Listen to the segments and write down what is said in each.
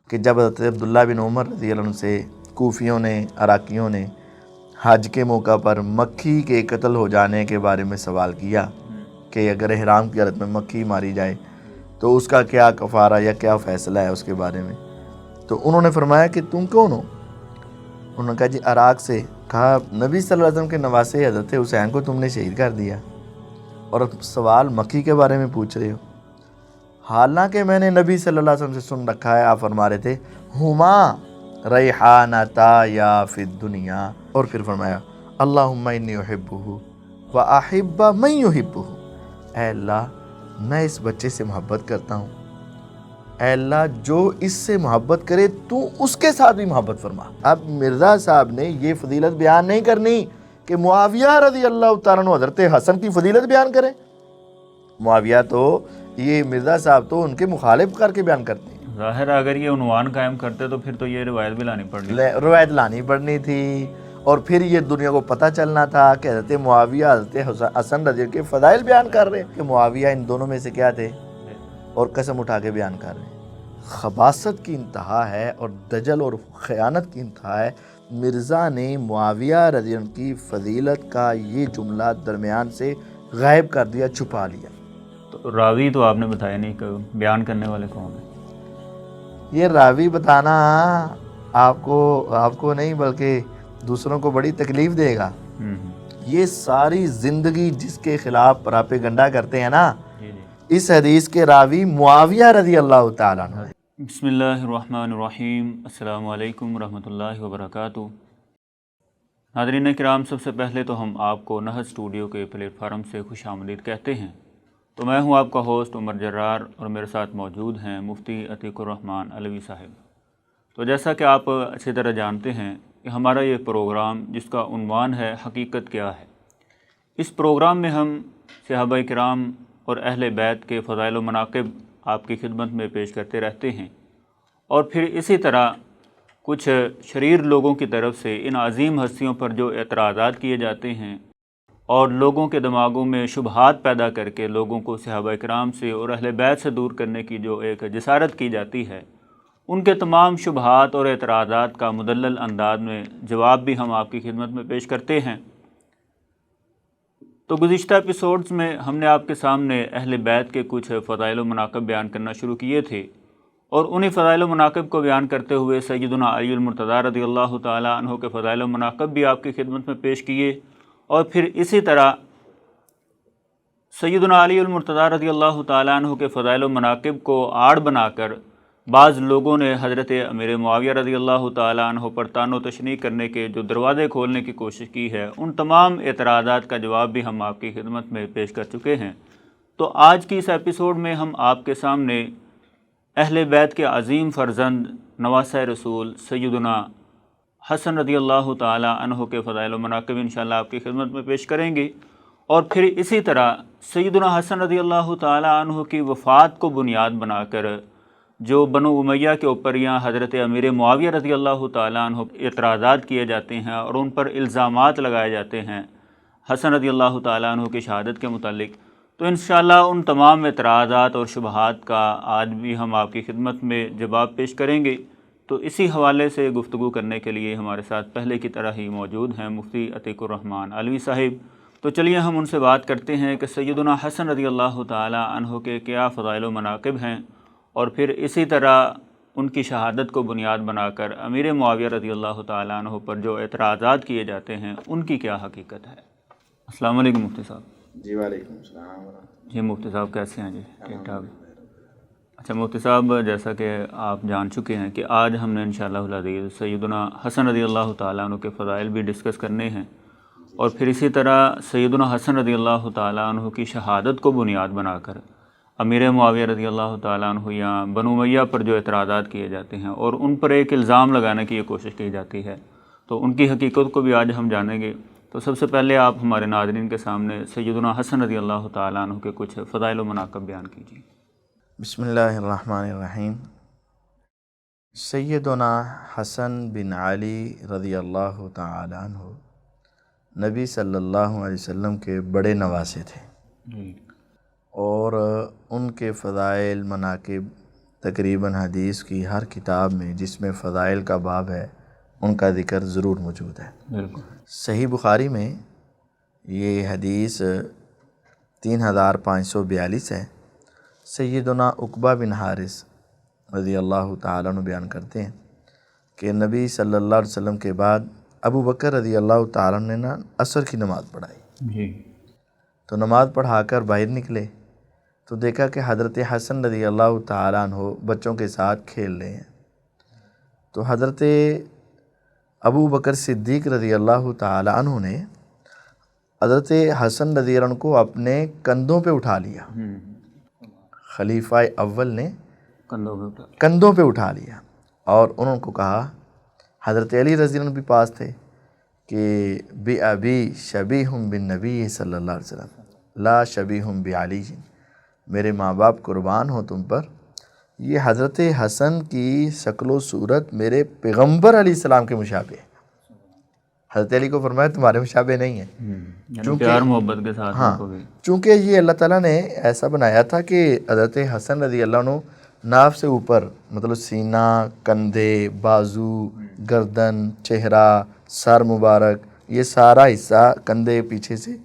کہ جب حضرت عبداللہ بن عمر رضی اللہ عنہ سے کوفیوں نے، عراقیوں نے حج کے موقع پر مکھی کے قتل ہو جانے کے بارے میں سوال کیا کہ اگر احرام کی حالت میں مکھی ماری جائے تو اس کا کیا کفارہ یا کیا فیصلہ ہے اس کے بارے میں، تو انہوں نے فرمایا کہ تم کون ہو؟ انہوں نے کہا جی عراق سے۔ کہا نبی صلی اللہ علیہ وسلم کے نواسے حضرت حسین کو تم نے شہید کر دیا اور اب سوال مکھی کے بارے میں پوچھ رہے ہو، حالانکہ میں نے نبی صلی اللہ علیہ وسلم سے سن رکھا ہے، آپ فرما رہے تھے ہما ریحانتا یا فی الدنیا، اور پھر فرمایا اللہم انی احبہ و احب من یحبہ، اے اللہ میں اس بچے سے محبت کرتا ہوں، اے اللہ جو اس سے محبت کرے تو اس کے ساتھ بھی محبت فرما۔ اب مرزا صاحب نے یہ فضیلت بیان نہیں کرنی کہ معاویہ رضی اللہ تعالیٰ عنہ حضرت حسن کی فضیلت بیان کریں، معاویہ تو یہ مرزا صاحب تو ان کے مخالف کر کے بیان کرتے ہیں۔ ظاہر ہے اگر یہ عنوان قائم کرتے تو پھر تو یہ روایت بھی لانی پڑنی روایت لانی پڑنی تھی، اور پھر یہ دنیا کو پتہ چلنا تھا کہ حضرت معاویہ حضرت حسن رضی اللہ کے فضائل بیان کر رہے ہیں کہ معاویہ ان دونوں میں سے کیا تھے، اور قسم اٹھا کے بیان کر رہے ہیں۔ خباثت کی انتہا ہے اور دجل اور خیانت کی انتہا ہے، مرزا نے معاویہ رضی اللہ عنہ کی فضیلت کا یہ جملہ درمیان سے غائب کر دیا، چھپا لیا۔ تو راوی تو آپ نے بتایا نہیں کہ بیان کرنے والے کون ہیں؟ یہ راوی بتانا آپ کو نہیں بلکہ دوسروں کو بڑی تکلیف دے گا۔ یہ ساری زندگی جس کے خلاف پراپیگنڈا کرتے ہیں نا، اس حدیث کے راوی معاویہ رضی اللہ تعالیٰ عنہ۔ بسم اللہ الرحمن الرحیم، السلام علیکم ورحمۃ اللہ وبرکاتہ۔ ناظرین کرام، سب سے پہلے تو ہم آپ کو نہج اسٹوڈیو کے پلیٹ فارم سے خوش آمدید کہتے ہیں۔ تو میں ہوں آپ کا ہوسٹ عمر جرار، اور میرے ساتھ موجود ہیں مفتی عتیق الرحمان علوی صاحب۔ تو جیسا کہ آپ اچھی طرح جانتے ہیں کہ ہمارا یہ پروگرام جس کا عنوان ہے حقیقت کیا ہے، اس پروگرام میں ہم صحابہ کرام اور اہل بیت کے فضائل و مناقب آپ کی خدمت میں پیش کرتے رہتے ہیں، اور پھر اسی طرح کچھ شریر لوگوں کی طرف سے ان عظیم ہستیوں پر جو اعتراضات کیے جاتے ہیں اور لوگوں کے دماغوں میں شبہات پیدا کر کے لوگوں کو صحابہ کرام سے اور اہل بیت سے دور کرنے کی جو ایک جسارت کی جاتی ہے، ان کے تمام شبہات اور اعتراضات کا مدلل انداز میں جواب بھی ہم آپ کی خدمت میں پیش کرتے ہیں۔ تو گزشتہ ایپیسوڈز میں ہم نے آپ کے سامنے اہل بیت کے کچھ فضائل و مناقب بیان کرنا شروع کیے تھے، اور انہی فضائل و مناقب کو بیان کرتے ہوئے سیدنا علی المرتضیٰ رضی اللہ تعالیٰ عنہ کے فضائل و مناقب بھی آپ کی خدمت میں پیش کیے، اور پھر اسی طرح سیدنا علی المرتضیٰ رضی اللہ تعالیٰ عنہ کے فضائل و مناقب کو آڑ بنا کر بعض لوگوں نے حضرت امیر معاویہ رضی اللہ تعالیٰ عنہ پر طعن و تشنیع کرنے کے جو دروازے کھولنے کی کوشش کی ہے، ان تمام اعتراضات کا جواب بھی ہم آپ کی خدمت میں پیش کر چکے ہیں۔ تو آج کی اس ایپیسوڈ میں ہم آپ کے سامنے اہل بیت کے عظیم فرزند نواسۂ رسول سیدنا حسن رضی اللہ تعالیٰ عنہ کے فضائل و مناقب انشاءاللہ آپ کی خدمت میں پیش کریں گے، اور پھر اسی طرح سیدنا حسن رضی اللہ تعالیٰ عنہ کی وفات کو بنیاد بنا کر جو بنو امیہ کے اوپر یا حضرت امیر معاویہ رضی اللہ تعالیٰ عنہ اعتراضات کیے جاتے ہیں اور ان پر الزامات لگائے جاتے ہیں حسن رضی اللہ تعالیٰ عنہ کی شہادت کے متعلق، تو انشاءاللہ ان تمام اعتراضات اور شبہات کا آج بھی ہم آپ کی خدمت میں جواب پیش کریں گے۔ تو اسی حوالے سے گفتگو کرنے کے لیے ہمارے ساتھ پہلے کی طرح ہی موجود ہیں مفتی عتیق الرحمان علوی صاحب۔ تو چلیے ہم ان سے بات کرتے ہیں کہ سیدنا حسن رضی اللہ تعالیٰ عنہ کے کیا فضائل و مناقب ہیں، اور پھر اسی طرح ان کی شہادت کو بنیاد بنا کر امیر معاویہ رضی اللہ تعالیٰ عنہ پر جو اعتراضات کیے جاتے ہیں ان کی کیا حقیقت ہے۔ السلام علیکم مفتی صاحب۔ جی وعلیکم السلام ورحمۃ۔ جی مفتی صاحب کیسے ہیں؟ جی ٹھیک ٹھاک۔ اچھا مفتی صاحب، جیسا کہ آپ جان چکے ہیں کہ آج ہم نے انشاءاللہ العزیز سیدنا حسن رضی اللہ تعالیٰ عنہ کے فضائل بھی ڈسکس کرنے ہیں، اور پھر اسی طرح سیدنا حسن رضی اللہ تعالیٰ عنہ کی شہادت کو بنیاد بنا کر امیر معاویہ رضی اللہ تعالیٰ عنہ یا بنو امیہ پر جو اعتراضات کیے جاتے ہیں اور ان پر ایک الزام لگانے کی یہ کوشش کی جاتی ہے، تو ان کی حقیقت کو بھی آج ہم جانیں گے۔ تو سب سے پہلے آپ ہمارے ناظرین کے سامنے سیدنا حسن رضی اللہ تعالیٰ عنہ کے کچھ فضائل و مناقب بیان کیجیے۔ بسم اللہ الرحمن الرحیم۔ سیدنا حسن بن علی رضی اللہ تعالیٰ عنہ نبی صلی اللہ علیہ وسلم کے بڑے نواسے تھے، اور ان کے فضائل مناقب تقریباً حدیث کی ہر کتاب میں جس میں فضائل کا باب ہے ان کا ذکر ضرور موجود ہے۔ بالکل صحیح بخاری میں یہ حدیث 3542 ہے۔ سیدنا عقبہ بن حارث رضی اللہ تعالیٰ عنہ بیان کرتے ہیں کہ نبی صلی اللہ علیہ وسلم کے بعد ابو بکر رضی اللہ تعالیٰ عنہ نے عصر کی نماز پڑھائی، جی تو نماز پڑھا کر باہر نکلے تو دیکھا کہ حضرت حسن رضی اللہ تعالیٰ عنہ بچوں کے ساتھ کھیل رہے ہیں، تو حضرت ابو بکر صدیق رضی اللہ تعالیٰ عنہ نے حضرت حسن رضی اللہ عنہ کو اپنے کندھوں پہ اٹھا لیا۔ خلیفہ اول نے کندھوں پہ اٹھا لیا اور انہوں کو کہا، حضرت علی رضی اللہ عنہ بھی پاس تھے، کہ بی ابی شبیہم بالنبی صلی اللہ علیہ وسلم لا شبیہم بعلی، میرے ماں باپ قربان ہوں تم پر، یہ حضرت حسن کی شکل و صورت میرے پیغمبر علیہ السلام کے مشابہ ہے۔ حضرت علی کو فرمایا تمہارے مشابہ نہیں ہے، پیار محبت کے ساتھ۔ ہاں، چونکہ یہ اللہ تعالیٰ نے ایسا بنایا تھا کہ حضرت حسن رضی اللہ عنہ ناف سے اوپر مطلب سینہ، کندھے، بازو، گردن، چہرہ، سر مبارک، یہ سارا حصہ، کندھے پیچھے سے،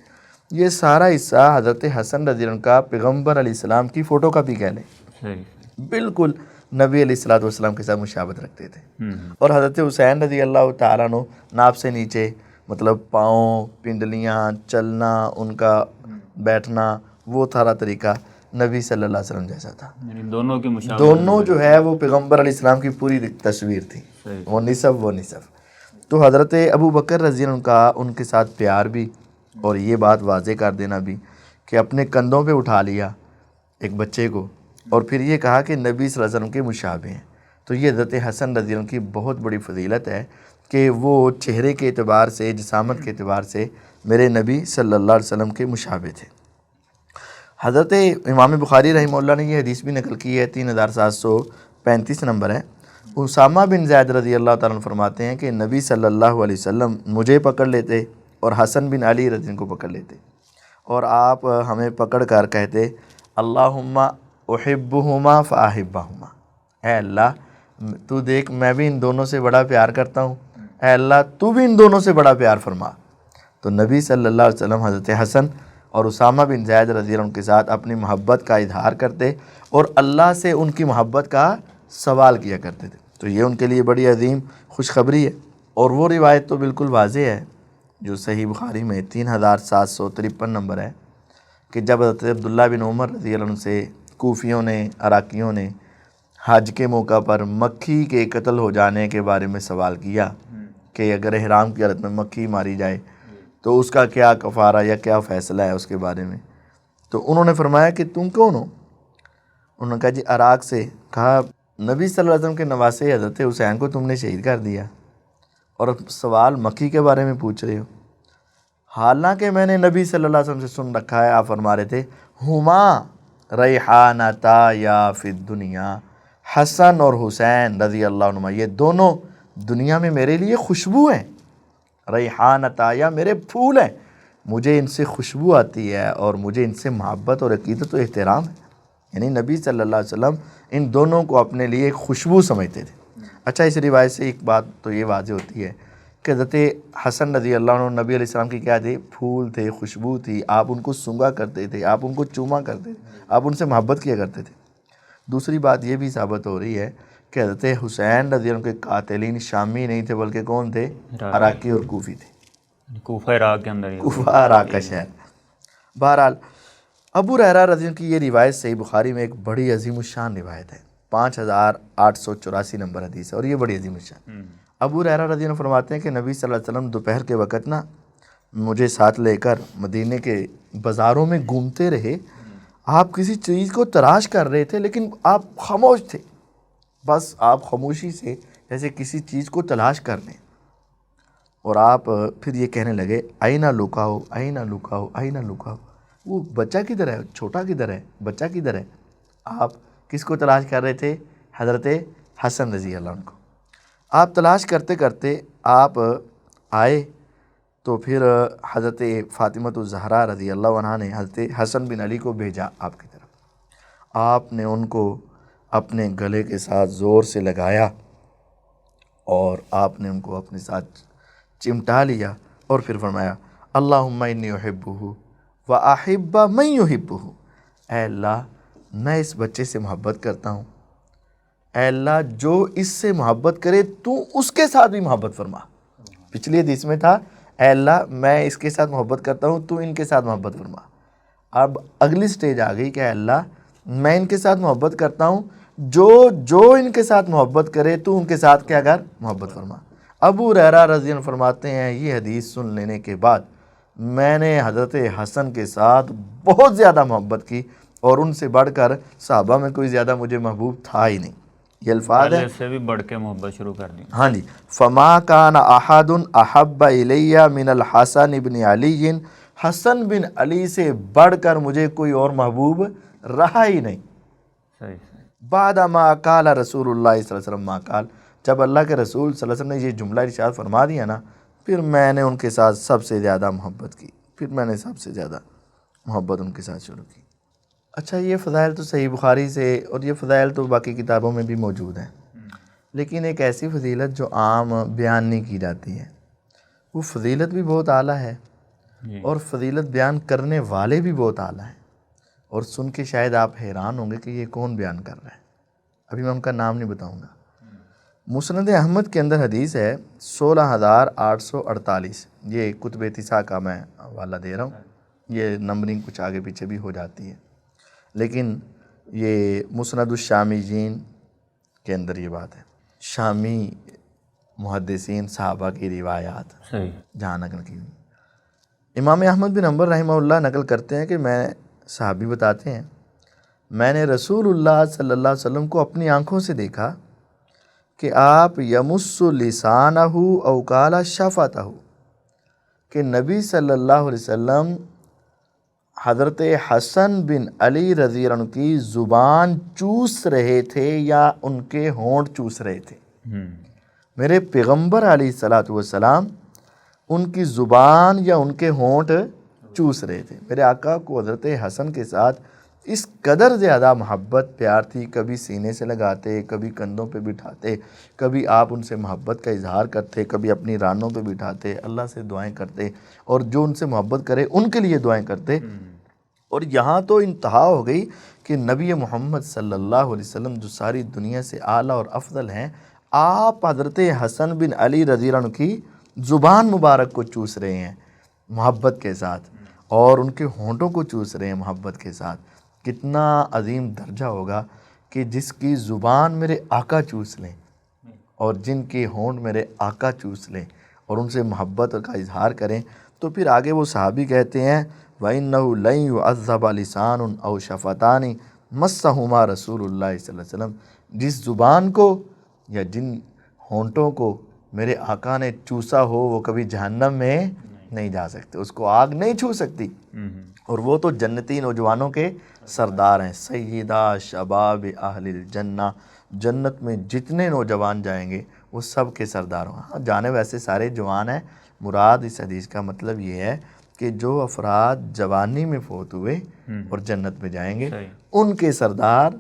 یہ سارا حصہ حضرت حسن رضی اللہ عنہ کا پیغمبر علیہ السلام کی فوٹو کاپی کہہ لیں، بالکل نبی علیہ السلام کے ساتھ مشابہت رکھتے تھے۔ اور حضرت حسین رضی اللہ تعالیٰ عنہ ناف سے نیچے مطلب پاؤں، پنڈلیاں، چلنا، ان کا بیٹھنا، وہ سارا طریقہ نبی صلی اللہ علیہ وسلم جیسا تھا۔ یعنی دونوں کی مشابہت، دونوں جو ہے وہ پیغمبر علیہ السلام کی پوری تصویر تھی، وہ نسب۔ تو حضرت ابو بکر رضی اللہ عنہ کا ان کے ساتھ پیار بھی، اور یہ بات واضح کر دینا بھی کہ اپنے کندھوں پہ اٹھا لیا ایک بچے کو، اور پھر یہ کہا کہ نبی صلی اللہ علیہ وسلم کے مشابہ ہیں، تو یہ حضرت حسن رضی اللہ عنہ کی بہت بڑی فضیلت ہے کہ وہ چہرے کے اعتبار سے، جسامت کے اعتبار سے میرے نبی صلی اللہ علیہ وسلم کے مشابہ تھے۔ حضرت امام بخاری رحمہ اللہ نے یہ حدیث بھی نقل کی ہے، 3735 نمبر ہے۔ اسامہ بن زید رضی اللہ تعالیٰ عنہ فرماتے ہیں کہ نبی صلی اللہ علیہ وسلم مجھے پکڑ لیتے اور حسن بن علی رضی اللہ عنہ کو پکڑ لیتے، اور آپ ہمیں پکڑ کر کہتے، اللہم احبہما فاحبہما، اے اللہ تو دیکھ میں بھی ان دونوں سے بڑا پیار کرتا ہوں، اے اللہ تو بھی ان دونوں سے بڑا پیار فرما۔ تو نبی صلی اللہ علیہ وسلم حضرت حسن اور اسامہ بن زید رضی اللہ عنہ کے ساتھ اپنی محبت کا اظہار کرتے اور اللہ سے ان کی محبت کا سوال کیا کرتے تھے، تو یہ ان کے لیے بڑی عظیم خوشخبری ہے۔ اور وہ روایت تو بالکل واضح ہے جو صحیح بخاری میں 3753 نمبر ہے کہ جب حضرت عبداللہ بن عمر رضی اللہ عنہ سے کوفیوں نے، عراقیوں نے حج کے موقع پر مکھی کے قتل ہو جانے کے بارے میں سوال کیا کہ اگر احرام کی حالت میں مکھی ماری جائے تو اس کا کیا کفارہ یا کیا فیصلہ ہے اس کے بارے میں، تو انہوں نے فرمایا کہ تم کون ہو؟ انہوں نے کہا جی عراق سے۔ کہا نبی صلی اللہ علیہ وسلم کے نواسے حضرت حسین کو تم نے شہید کر دیا اور سوال مکھی کے بارے میں پوچھ رہے ہو، حالانکہ میں نے نبی صلی اللہ علیہ وسلم سے سن رکھا ہے، آپ فرما رہے تھے ہما ریحانتا یا فی الدنیا، حسن اور حسین رضی اللہ عنہما یہ دونوں دنیا میں میرے لیے خوشبو ہیں، ریحانتا یا میرے پھول ہیں، مجھے ان سے خوشبو آتی ہے اور مجھے ان سے محبت اور عقیدت و احترام ہے۔ یعنی نبی صلی اللہ علیہ وسلم ان دونوں کو اپنے لیے ایک خوشبو سمجھتے تھے۔ اچھا، اس روایت سے ایک بات تو یہ واضح ہوتی ہے کہ حضرت حسن رضی اللہ عنہ نبی علیہ السلام کی کیا تھے؟ پھول تھے، خوشبو تھی، آپ ان کو سونگا کرتے تھے، آپ ان کو چوما کرتے تھے، آپ ان سے محبت کیا کرتے تھے۔ دوسری بات یہ بھی ثابت ہو رہی ہے کہ حضرت حسین رضی اللہ عنہ کے قاتلین شامی نہیں تھے بلکہ کون تھے؟ عراقی اور کوفی تھے، کوفہ عراق کے اندر، کوفہ عراق کا شہر۔ بہرحال ابو ہریرہ رضی اللہ عنہ کی یہ روایت صحیح بخاری میں ایک بڑی عظیم الشان روایت ہے، 5884 نمبر حدیث ہے، اور یہ بڑی عظیم الشان۔ ابو ہریرہ رضی اللہ عنہ فرماتے ہیں کہ نبی صلی اللہ علیہ وسلم دوپہر کے وقت مجھے ساتھ لے کر مدینے کے بازاروں میں گھومتے رہے، آپ کسی چیز کو تلاش کر رہے تھے لیکن آپ خاموش تھے، بس آپ خاموشی سے جیسے کسی چیز کو تلاش کر لیں، اور آپ پھر یہ کہنے لگے آئینہ لکا ہو، آئینہ لکا ہو، آئینہ لکا ہو، وہ بچہ کدھر ہے، چھوٹا کدھر ہے، بچہ کدھر ہے؟ آپ کس کو تلاش کر رہے تھے؟ حضرت حسن رضی اللہ عنہ کو۔ آپ تلاش کرتے کرتے آپ آئے تو پھر حضرت فاطمۃ الزہرا رضی اللہ عنہا نے حضرت حسن بن علی کو بھیجا آپ کی طرف، آپ نے ان کو اپنے گلے کے ساتھ زور سے لگایا اور آپ نے ان کو اپنے ساتھ چمٹا لیا اور پھر فرمایا اللہم انی احبہ و احب من یحبہ، اے اللہ میں اس بچے سے محبت کرتا ہوں، اے اللہ جو اس سے محبت کرے تو اس کے ساتھ بھی محبت فرما۔ پچھلی حدیث میں تھا اے اللہ میں اس کے ساتھ محبت کرتا ہوں تو ان کے ساتھ محبت فرما، اب اگلی سٹیج آ گئی کہ اے اللہ میں ان کے ساتھ محبت کرتا ہوں، جو ان کے ساتھ محبت کرے تو ان کے ساتھ کیا کر محبت فرما۔ ابو ہریرہ رضی اللہ عنہ فرماتے ہیں یہ حدیث سن لینے کے بعد میں نے حضرت حسن کے ساتھ بہت زیادہ محبت کی اور ان سے بڑھ کر صحابہ میں کوئی زیادہ مجھے محبوب تھا ہی نہیں۔ یہ الفاظ ہیں، پہلے سے بھی بڑھ کے محبت شروع کر دی۔ ہاں جی، فما کان احد احب الی من الحسن بن علی، حسن بن علی سے بڑھ کر مجھے کوئی اور محبوب رہا ہی نہیں۔ صحیح۔ بعد ما قال رسول اللہ صلی اللہ علیہ وسلم ما قال، جب اللہ کے رسول صلی اللہ علیہ وسلم نے یہ جملہ ارشاد فرما دیا نا، پھر میں نے ان کے ساتھ سب سے زیادہ محبت کی، پھر میں نے سب سے زیادہ محبت ان کے ساتھ شروع کی۔ اچھا، یہ فضائل تو صحیح بخاری سے اور یہ فضائل تو باقی کتابوں میں بھی موجود ہیں، لیکن ایک ایسی فضیلت جو عام بیان نہیں کی جاتی ہے، وہ فضیلت بھی بہت اعلیٰ ہے اور فضیلت بیان کرنے والے بھی بہت اعلیٰ ہیں، اور سن کے شاید آپ حیران ہوں گے کہ یہ کون بیان کر رہا ہے۔ ابھی میں ان کا نام نہیں بتاؤں گا۔ مسند احمد کے اندر حدیث ہے 16,848، یہ کتب تسعہ کا میں حوالہ دے رہا ہوں، یہ نمبرنگ کچھ آگے پیچھے بھی ہو جاتی ہے، لیکن یہ مسند الشامیین کے اندر یہ بات ہے، شامی محدثین صحابہ کی روایات صحیح جہاں نقل کی ہوئی۔ امام احمد بن حنبل رحمہ اللہ نقل کرتے ہیں کہ صحابی بتاتے ہیں میں نے رسول اللہ صلی اللہ علیہ وسلم کو اپنی آنکھوں سے دیکھا کہ آپ یمس لسانہ او قال شفتہ، کہ نبی صلی اللہ علیہ وسلم حضرت حسن بن علی رضی اللہ عنہ کی زبان چوس رہے تھے یا ان کے ہونٹ چوس رہے تھے۔ میرے پیغمبر علیہ الصلوۃ والسلام ان کی زبان یا ان کے ہونٹ چوس رہے تھے۔ میرے آقا کو حضرت حسن کے ساتھ اس قدر زیادہ محبت پیار تھی، کبھی سینے سے لگاتے، کبھی کندھوں پہ بٹھاتے، کبھی آپ ان سے محبت کا اظہار کرتے، کبھی اپنی رانوں پہ بٹھاتے، اللہ سے دعائیں کرتے اور جو ان سے محبت کرے ان کے لیے دعائیں کرتے۔ اور یہاں تو انتہا ہو گئی کہ نبی محمد صلی اللہ علیہ وسلم جو ساری دنیا سے اعلیٰ اور افضل ہیں، آپ حضرت حسن بن علی رضی اللہ عنہ کی زبان مبارک کو چوس رہے ہیں محبت کے ساتھ اور ان کے ہونٹوں کو چوس رہے ہیں محبت کے ساتھ۔ کتنا عظیم درجہ ہوگا کہ جس کی زبان میرے آقا چوس لیں اور جن کے ہونٹ میرے آقا چوس لیں اور ان سے محبت کا اظہار کریں۔ تو پھر آگے وہ صحابی کہتے ہیں وَإِنَّهُ لَن يُعَذَّبَ لِسَانٌ أَوْ شَفَتَانِ مَسَّهُمَا رسول اللہ صلی اللہ علیہ وسلم، جس زبان کو یا جن ہونٹوں کو میرے آقا نے چوسا ہو وہ کبھی جہنم میں نہیں جا سکتے، اس کو آگ نہیں چھو سکتی، اور وہ تو جنتی نوجوانوں کے سردار ہیں، سیدہ شباب اہل الجنہ، جنت میں جتنے نوجوان جائیں گے وہ سب کے سردار ہوں۔ ہاں جانے ویسے سارے جوان ہیں، مراد اس حدیث کا مطلب یہ ہے کہ جو افراد جوانی میں فوت ہوئے اور جنت میں جائیں گے ان کے سردار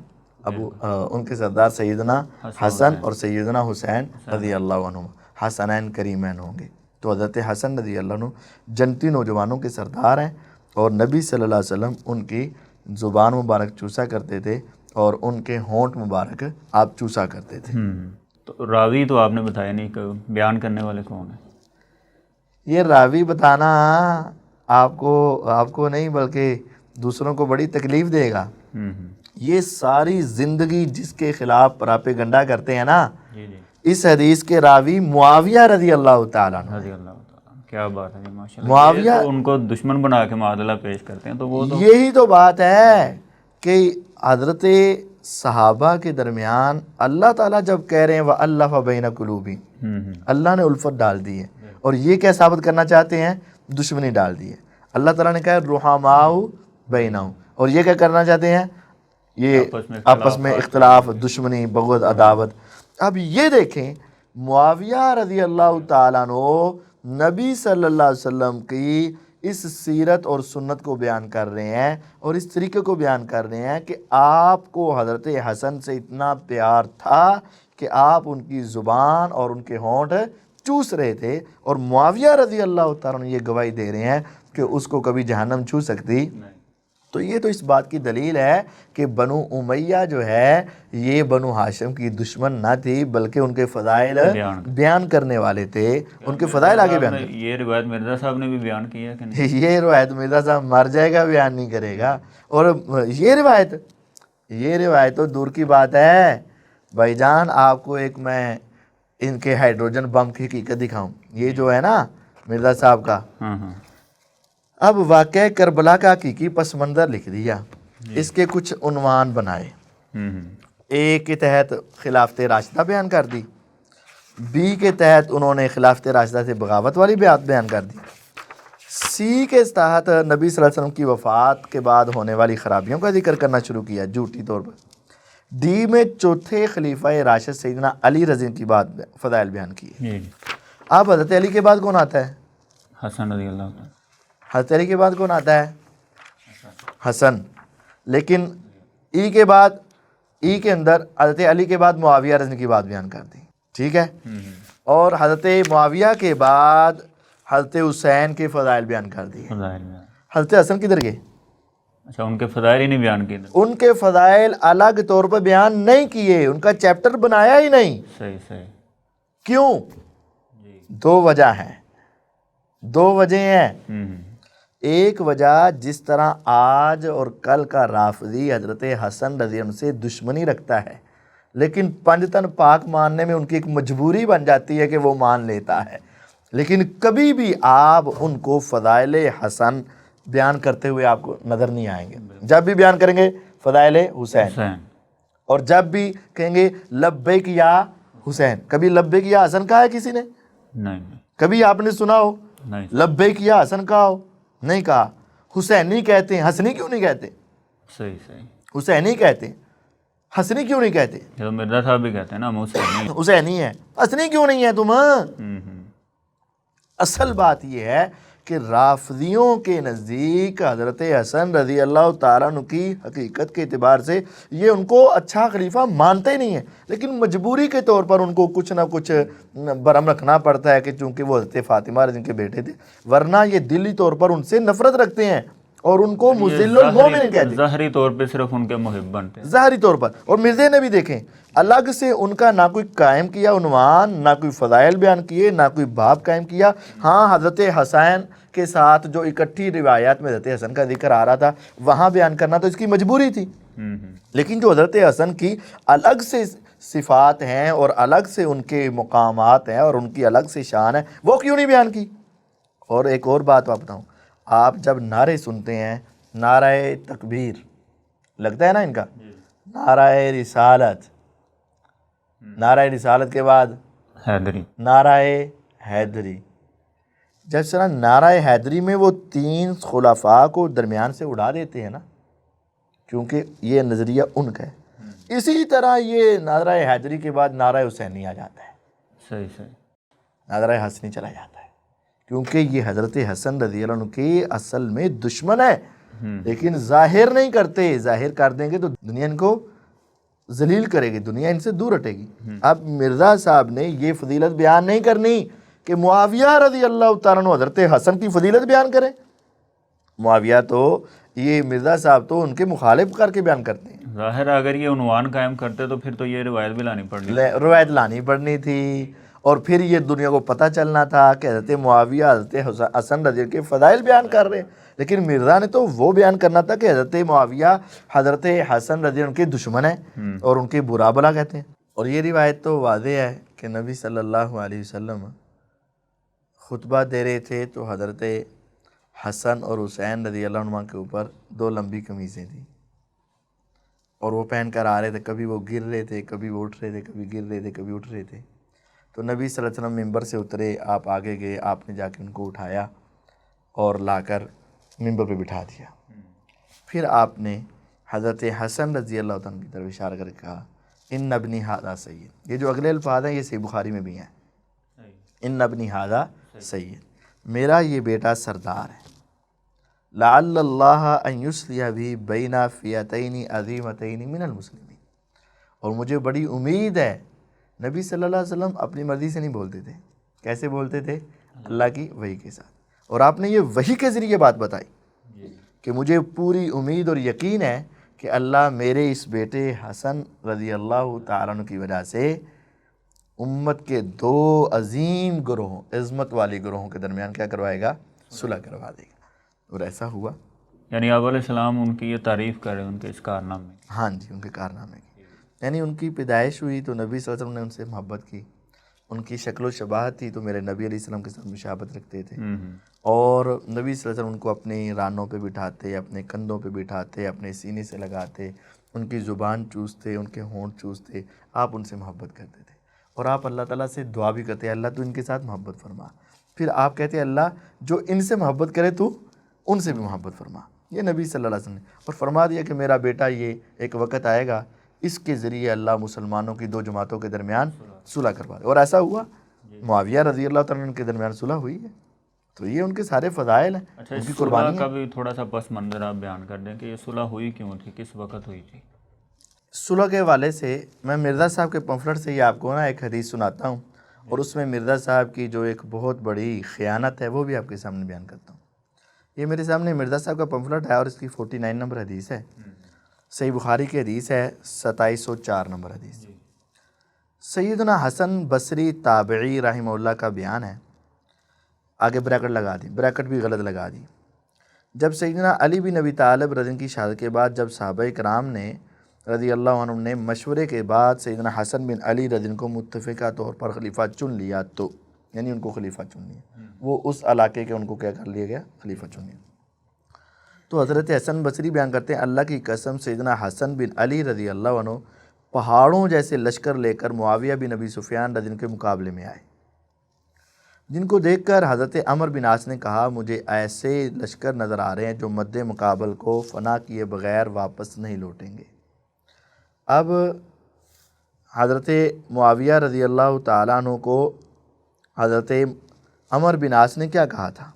ان کے سردار سیدنا حسن اور سیدنا حسین رضی اللہ عنہ، حسنین کریمین ہوں گے۔ تو حضرت حسن رضی اللہ عنہ جنتی نوجوانوں کے سردار ہیں اور نبی صلی اللہ علیہ وسلم ان کی زبان مبارک چوسا کرتے تھے اور ان کے ہونٹ مبارک آپ چوسا کرتے تھے۔ تو راوی تو آپ نے بتایا نہیں کہ بیان کرنے والے کون ہیں؟ یہ راوی بتانا آپ کو نہیں بلکہ دوسروں کو بڑی تکلیف دے گا۔ یہ ساری زندگی جس کے خلاف پراپیگنڈا کرتے ہیں نا، اس حدیث کے راوی معاویہ رضی اللہ تعالیٰ عنہ، رضی اللہ تعالیٰ، کیا بات ہے ماشاءاللہ۔ معاویہ ان کو دشمن بنا کے معادلہ پیش کرتے ہیں، تو وہ تو یہی تو بات ہے کہ حضرت صحابہ کے درمیان اللہ تعالیٰ جب کہہ رہے ہیں وَأَلَّفَ بَيْنَ قُلُوبِهِمْ، اللہ نے الفت ڈال دی ہے، اور یہ کیا ثابت کرنا چاہتے ہیں؟ دشمنی ڈال دی ہے۔ اللہ تعالیٰ نے کہا رُحَمَاءُ بَيْنَهُمْ، اور یہ کیا کرنا چاہتے ہیں؟ یہ آپس میں اختلاف، دشمنی، بغض، عداوت۔ اب یہ دیکھیں معاویہ رضی اللہ تعالیٰ عنہ نبی صلی اللہ علیہ وسلم کی اس سیرت اور سنت کو بیان کر رہے ہیں اور اس طریقے کو بیان کر رہے ہیں کہ آپ کو حضرت حسن سے اتنا پیار تھا کہ آپ ان کی زبان اور ان کے ہونٹ چوس رہے تھے، اور معاویہ رضی اللہ تعالیٰ عنہ یہ گواہی دے رہے ہیں کہ اس کو کبھی جہنم چھو سکتی۔ تو یہ تو اس بات کی دلیل ہے کہ بنو امیہ جو ہے یہ بنو ہاشم کی دشمن نہ تھی، بلکہ ان کے فضائل بیان کرنے والے تھے، ان کے فضائل آگے بیان کرتے۔ یہ روایت مرزا صاحب نے بھی بیان کی ہے کہ نہیں؟ یہ روایت مرزا صاحب مر جائے گا بیان نہیں کرے گا، اور یہ روایت تو دور کی بات ہے بھائی جان۔ آپ کو ایک میں ان کے ہائیڈروجن بم کی حقیقت دکھاؤں، یہ جو ہے نا مرزا صاحب کا، اب واقعہ کربلا کا حقیقی پس منظر لکھ دیا، اس کے کچھ عنوان بنائے، اے کے تحت خلافت راشدہ بیان کر دی، بی کے تحت انہوں نے خلافت راشدہ سے بغاوت والی بات بیان کر دی، سی کے تحت نبی صلی اللہ علیہ وسلم کی وفات کے بعد ہونے والی خرابیوں کا ذکر کرنا شروع کیا جھوٹی طور پر، ڈی میں چوتھے خلیفہ راشد سیدنا علی رضی کی بات فضائل بیان کی۔ اب حضرت علی کے بعد کون آتا ہے؟ حسن رضی اللہ عنہ۔ حضرت علی کے بعد کون آتا ہے؟ حسن۔ لیکن ای کے بعد، ای کے اندر حضرت علی کے بعد معاویہ رضی کی بات بیان کر دی، ٹھیک ہے، اور حضرت معاویہ کے بعد حضرت حسین کے فضائل بیان کر دیے۔ حضرت حسن کدھر گئے؟ اچھا، ان کے فضائل ہی نہیں بیان کیے؟ ان کے فضائل الگ طور پر بیان نہیں کیے، ان کا چیپٹر بنایا ہی نہیں۔ صحیح۔ کیوں؟ دو وجہ ہیں، دو وجہ ہیں۔ ایک وجہ، جس طرح آج اور کل کا رافضی حضرت حسن رضی اللہ عنہ سے دشمنی رکھتا ہے، لیکن پنجتن پاک ماننے میں ان کی ایک مجبوری بن جاتی ہے کہ وہ مان لیتا ہے، لیکن کبھی بھی آپ ان کو فضائل حسن بیان کرتے ہوئے آپ کو نظر نہیں آئیں گے۔ جب بھی بیان کریں گے فضائل حسین، اور جب بھی کہیں گے لبیک یا حسین، کبھی لبیک یا حسن کہا ہے کسی نے؟ نہیں۔ کبھی آپ نے سنا ہو لبیک یا حسن کہا ہو؟ نہیں کہا۔ حسینی کہتے ہیں، حسنی کیوں نہیں کہتے؟ صحیح۔ حسینی کہتے ہیں، حسنی کیوں نہیں کہتے؟ یہ تو مرزا صاحب بھی کہتے ہیں نا، حسینی ہے، حسنی کیوں نہیں ہے تم؟ اصل بات یہ ہے کہ رافضیوں کے نزدیک حضرت حسن رضی اللہ تعالیٰ عنہ کی حقیقت کے اعتبار سے یہ ان کو اچھا خلیفہ مانتے نہیں ہیں، لیکن مجبوری کے طور پر ان کو کچھ نہ کچھ برہم رکھنا پڑتا ہے کہ چونکہ وہ حضرت فاطمہ رضی اللہ عنہا کے بیٹے تھے، ورنہ یہ دلی طور پر ان سے نفرت رکھتے ہیں اور ان کو مذل المومن کہتے ہیں۔ ظاہری طور پہ صرف ان کے محب بنتے ہیں، ظاہری طور پر۔ اور مرزا نے بھی دیکھیں الگ سے ان کا نہ کوئی قائم کیا عنوان، نہ کوئی فضائل بیان کیے، نہ کوئی باب قائم کیا۔ ہاں، حضرت حسین کے ساتھ جو اکٹھی روایات میں حضرت حسن کا ذکر آ رہا تھا وہاں بیان کرنا تو اس کی مجبوری تھی، لیکن جو حضرت حسن کی الگ سے صفات ہیں اور الگ سے ان کے مقامات ہیں اور ان کی الگ سے شان ہے، وہ کیوں نہیں بیان کی؟ اور ایک اور بات آپ بتاؤں، آپ جب نعرے سنتے ہیں، نعرہ تکبیر لگتا ہے نا ان کا، نعرہ رسالت، نعرہ رسالت کے بعد حیدری، نعرہ حیدری، جب سر نعرہ حیدری میں وہ تین خلفاء کو درمیان سے اڑا دیتے ہیں نا، کیونکہ یہ نظریہ ان کا ہے، اسی طرح یہ نعرہ حیدری کے بعد نعرہ حسینی آ جاتا ہے، صحیح، نعرہ حسنی چلا جاتا ہے، کیونکہ یہ حضرت حسن رضی اللہ عنہ کے اصل میں دشمن ہے، لیکن ظاہر نہیں کرتے، ظاہر کر دیں گے تو دنیا ان کو ذلیل کرے گی، دنیا ان سے دور ہٹے گی۔ اب مرزا صاحب نے یہ فضیلت بیان نہیں کرنی کہ معاویہ رضی اللہ تعالیٰ عنہ حضرت حسن کی فضیلت بیان کریں، معاویہ تو یہ مرزا صاحب تو ان کے مخالف کر کے بیان کرتے ہیں۔ ظاہر اگر یہ عنوان قائم کرتے تو پھر تو یہ روایت بھی لانی پڑنی، روایت لانی پڑنی تھی، اور پھر یہ دنیا کو پتہ چلنا تھا کہ حضرت معاویہ حضرت حسن رضی اللہ کے فضائل بیان کر رہے ہیں، لیکن مرزا نے تو وہ بیان کرنا تھا کہ حضرت معاویہ حضرت حسن رضی اللہ کے دشمن ہیں اور ان کے برا بلا کہتے ہیں۔ اور یہ روایت تو واضح ہے کہ نبی صلی اللہ علیہ وسلم خطبہ دے رہے تھے تو حضرت حسن اور حسین رضی اللہ عنہ کے اوپر دو لمبی قمیضیں تھیں اور وہ پہن کر آ رہے تھے، کبھی وہ گر رہے تھے، کبھی وہ اٹھ رہے تھے، کبھی گر رہے تھے، کبھی اٹھ رہے تھے، تو نبی صلی اللہ علیہ وسلم ممبر سے اترے، آپ آگے گئے، آپ نے جا کے ان کو اٹھایا اور لا کر ممبر پہ بٹھا دیا، پھر آپ نے حضرت حسن رضی اللہ عنہ کی طرف اشارہ کر کے کہا ان ابنی ھذا سید، یہ جو اگلے الفاظ ہیں یہ صحیح بخاری میں بھی ہیں، ان ابنی ھذا سید، میرا یہ بیٹا سردار ہے، لعل اللہ ان یصلح بھی بین فئتین عظیمتین من المسلمین، اور مجھے بڑی امید ہے۔ نبی صلی اللہ علیہ وسلم اپنی مرضی سے نہیں بولتے تھے، کیسے بولتے تھے؟ اللہ کی وحی کے ساتھ، اور آپ نے یہ وحی کے ذریعے بات بتائی کہ مجھے پوری امید اور یقین ہے کہ اللہ میرے اس بیٹے حسن رضی اللہ تعالیٰ عنہ کی وجہ سے امت کے دو عظیم گروہوں، عظمت والی گروہوں کے درمیان کیا کروائے گا؟ صلح کروا دے گا، اور ایسا ہوا۔ یعنی آپ علیہ السلام ان کی یہ تعریف کریں ان کے اس کارنامے کی۔ ہاں جی، ان کے کارنامے کی، یعنی ان کی پیدائش ہوئی تو نبی صلی اللہ علیہ وسلم نے ان سے محبت کی، ان کی شکل و شباہت تھی تو میرے نبی علیہ السلام کے ساتھ مشابہت رکھتے تھے، اور نبی صلی اللہ علیہ وسلم ان کو اپنی رانوں پہ بٹھاتے، اپنے کندھوں پہ بٹھاتے، اپنے سینے سے لگاتے، ان کی زبان چوستے، ان کے ہونٹ چوستے، آپ ان سے محبت کرتے تھے، اور آپ اللہ تعالیٰ سے دعا بھی کرتے ہیں اللہ تو ان کے ساتھ محبت فرما، پھر آپ کہتے ہیں اللہ جو ان سے محبت کرے تو ان سے بھی محبت فرما۔ یہ نبی صلی اللہ علیہ وسلم نے اور فرما دیا کہ میرا بیٹا یہ ایک وقت آئے گا اس کے ذریعے اللہ مسلمانوں کی دو جماعتوں کے درمیان صلح کروا دے، اور ایسا ہوا۔ معاویہ رضی اللہ تعالیٰ عنہ کے درمیان صلح ہوئی ہے، تو یہ ان کے سارے فضائل ہیں، اچھا، ان اس کی صلح قربانی کا ہے۔ بھی تھوڑا سا پس منظر آپ بیان کر دیں کہ یہ صلح ہوئی کیوں تھی، کس وقت ہوئی تھی؟ صلح کے حوالے سے میں مرزا صاحب کے پمفلٹ سے یہ آپ کو ایک حدیث سناتا ہوں، اور اس میں مرزا صاحب کی جو ایک بہت بڑی خیانت ہے وہ بھی آپ کے سامنے بیان کرتا ہوں۔ یہ میرے سامنے مرزا صاحب کا پمفلٹ ہے اور اس کی 49 نمبر حدیث ہے، صحیح بخاری کی حدیث ہے، 2704 نمبر حدیث۔ سیدنا حسن بصری تابعی رحمہ اللہ کا بیان ہے، آگے بریکٹ لگا دی، بریکٹ بھی غلط لگا دی۔ جب سیدنا علی بن ابی طالب رضی اللہ عنہ کی شہادت کے بعد جب صحابہ کرام نے رضی اللہ عنہ نے مشورے کے بعد سیدنا حسن بن علی رضی اللہ عنہ کو متفقہ طور پر خلیفہ چن لیا، تو یعنی ان کو خلیفہ چن لیا، وہ اس علاقے کے ان کو کیا کر لیا گیا؟ خلیفہ چن لیا۔ تو حضرت حسن بصری بیان کرتے ہیں اللہ کی قسم سیدنا حسن بن علی رضی اللہ عنہ پہاڑوں جیسے لشکر لے کر معاویہ بن ابی سفیان رضی اللہ عنہ کے مقابلے میں آئے، جن کو دیکھ کر حضرت عمر بن عاص نے کہا مجھے ایسے لشکر نظر آ رہے ہیں جو مد مقابل کو فنا کیے بغیر واپس نہیں لوٹیں گے۔ اب حضرت معاویہ رضی اللہ تعالیٰ عنہ کو حضرت عمر بن عاص نے کیا کہا تھا؟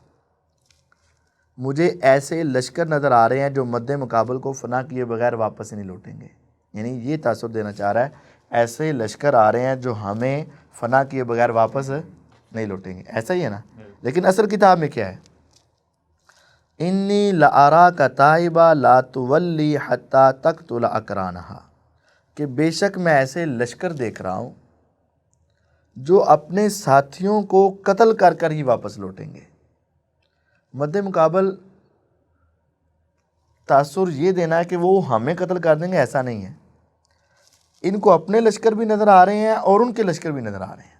مجھے ایسے لشکر نظر آ رہے ہیں جو مد مقابل کو فنا کیے بغیر واپس نہیں لوٹیں گے، یعنی یہ تاثر دینا چاہ رہا ہے ایسے لشکر آ رہے ہیں جو ہمیں فنا کیے بغیر واپس نہیں لوٹیں گے، ایسا ہی ہے نا؟ لیکن اصل کتاب میں کیا ہے؟ انی لأراک تائبا لا تولی حتی تقتل اقرانہا، کہ بے شک میں ایسے لشکر دیکھ رہا ہوں جو اپنے ساتھیوں کو قتل کر کر ہی واپس لوٹیں گے۔ مد مقابل تاثر یہ دینا ہے کہ وہ ہمیں قتل کر دیں گے، ایسا نہیں ہے، ان کو اپنے لشکر بھی نظر آ رہے ہیں اور ان کے لشکر بھی نظر آ رہے ہیں،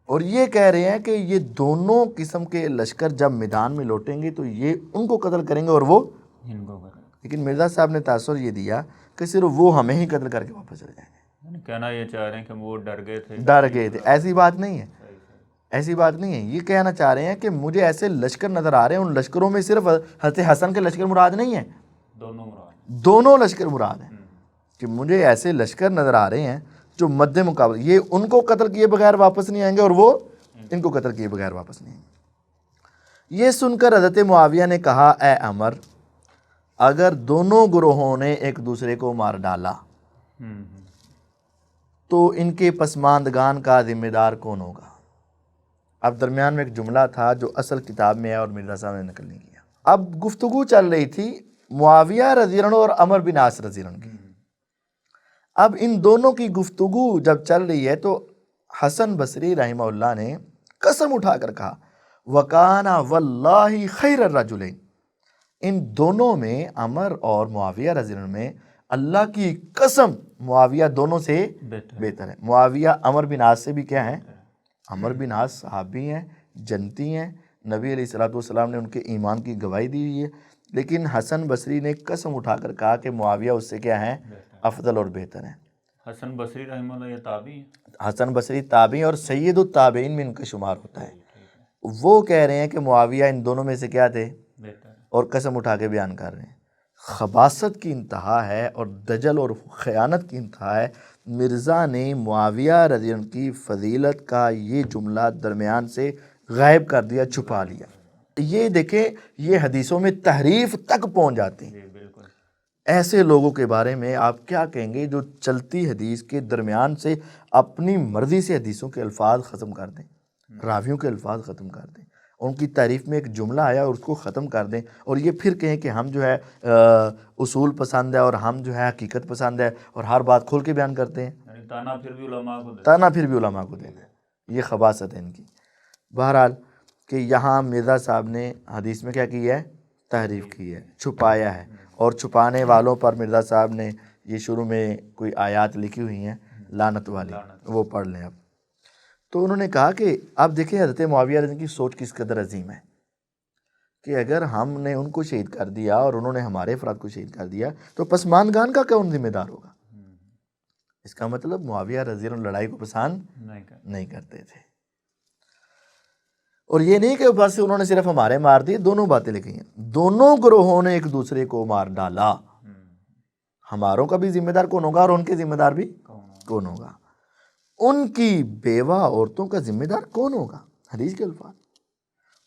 اور یہ کہہ رہے ہیں کہ یہ دونوں قسم کے لشکر جب میدان میں لوٹیں گے تو یہ ان کو قتل کریں گے اور وہ ان کو کریں۔ لیکن مرزا صاحب نے تاثر یہ دیا کہ صرف وہ ہمیں ہی قتل کر کے واپس چلے جائیں گے۔ یعنی کہنا یہ چاہ رہے ہیں کہ وہ ڈر گئے تھے، ڈر گئے تھے، ایسی بات نہیں ہے، ایسی بات نہیں ہے، یہ کہنا چاہ رہے ہیں کہ مجھے ایسے لشکر نظر آ رہے ہیں، ان لشکروں میں صرف حضرت حسن کے لشکر مراد نہیں ہے، دونوں مراد، دونوں لشکر مراد ہیں، کہ مجھے ایسے لشکر نظر آ رہے ہیں جو مد مقابل یہ ان کو قتل کیے بغیر واپس نہیں آئیں گے اور وہ ان کو قتل کیے بغیر واپس نہیں آئیں گے۔ یہ سن کر حضرت معاویہ نے کہا اے عمر، اگر دونوں گروہوں نے ایک دوسرے کو مار ڈالا تو ان کے پسماندگان کا ذمہ دار کون ہوگا؟ اب درمیان میں ایک جملہ تھا جو اصل کتاب میں ہے اور مرزا صاحب نے نقل نہیں کیا۔ اب گفتگو چل رہی تھی معاویہ رضی اللہ عنہ اور عمر بن عاص رضی اللہ عنہ کی۔ اب ان دونوں کی گفتگو جب چل رہی ہے تو حسن بصری رحمہ اللہ نے قسم اٹھا کر کہا وَكَانَ وَاللَّهِ خَيْرَ الرَّجُلَيْنِ، ان دونوں میں عمر اور معاویہ رضی اللہ عنہ میں اللہ کی قسم معاویہ دونوں سے بہتر ہے۔ معاویہ عمر بن عاص سے بھی کیا ہیں؟ عمر بن عاص صحابی ہیں، جنتی ہیں، نبی علیہ الصلوۃ والسلام نے ان کے ایمان کی گواہی دی ہوئی ہے، لیکن حسن بصری نے قسم اٹھا کر کہا کہ معاویہ اس سے کیا ہیں؟ افضل اور بہتر ہیں۔ حسن بصری رحمہ اللہ یہ تابعی ہیں، حسن بصری تابعی اور سید التابعین میں ان کا شمار ہوتا ہے۔ وہ کہہ رہے ہیں کہ معاویہ ان دونوں میں سے کیا تھے؟ بہتر۔ اور قسم اٹھا کے بیان کر رہے ہیں۔ خباثت کی انتہا ہے اور دجل اور خیانت کی انتہا ہے۔ مرزا نے معاویہ رضی اللہ عنہ کی فضیلت کا یہ جملہ درمیان سے غائب کر دیا، چھپا لیا۔ یہ دیکھیں یہ حدیثوں میں تحریف تک پہنچ جاتی ہیں. جی بالکل. ایسے لوگوں کے بارے میں آپ کیا کہیں گے جو چلتی حدیث کے درمیان سے اپنی مرضی سے حدیثوں کے الفاظ ختم کر دیں، راویوں کے الفاظ ختم کر دیں، ان کی تعریف میں ایک جملہ آیا اور اس کو ختم کر دیں، اور یہ پھر کہیں کہ ہم جو ہے اصول پسند ہے اور ہم جو ہے حقیقت پسند ہے اور ہر بات کھول کے بیان کرتے ہیں. یعنی تانا پھر بھی علماء کو دیتے تانا پھر بھی علماء کو دینا ہے، یہ خباثت ہے ان کی. بہرحال کہ یہاں مرزا صاحب نے حدیث میں کیا کی ہے؟ تحریف کی ہے، چھپایا ہے، اور چھپانے والوں پر مرزا صاحب نے یہ شروع میں کوئی آیات لکھی ہوئی ہیں لعنت والی، وہ پڑھ لیں اب. تو انہوں نے کہا کہ اب دیکھیں حضرت معاویہ رضی اللہ عنہ کی سوچ کس قدر عظیم ہے کہ اگر ہم نے ان کو شہید کر دیا اور انہوں نے ہمارے افراد کو شہید کر دیا تو پسماندگان کا کون ذمہ دار ہوگا؟ اس کا مطلب معاویہ رضی اللہ عنہ لڑائی کو پسند نہیں کرتے تھے. اور یہ نہیں کہ بس انہوں نے صرف ہمارے مار دیے، دونوں باتیں لکھی ہیں. دونوں گروہوں نے ایک دوسرے کو مار ڈالا. ہماروں کا بھی ذمہ دار کون ہوگا اور ان کے ذمہ دار بھی کون ہوگا؟ ان کی بیوہ عورتوں کا ذمہ دار کون ہوگا؟ حدیث کے الفاظ.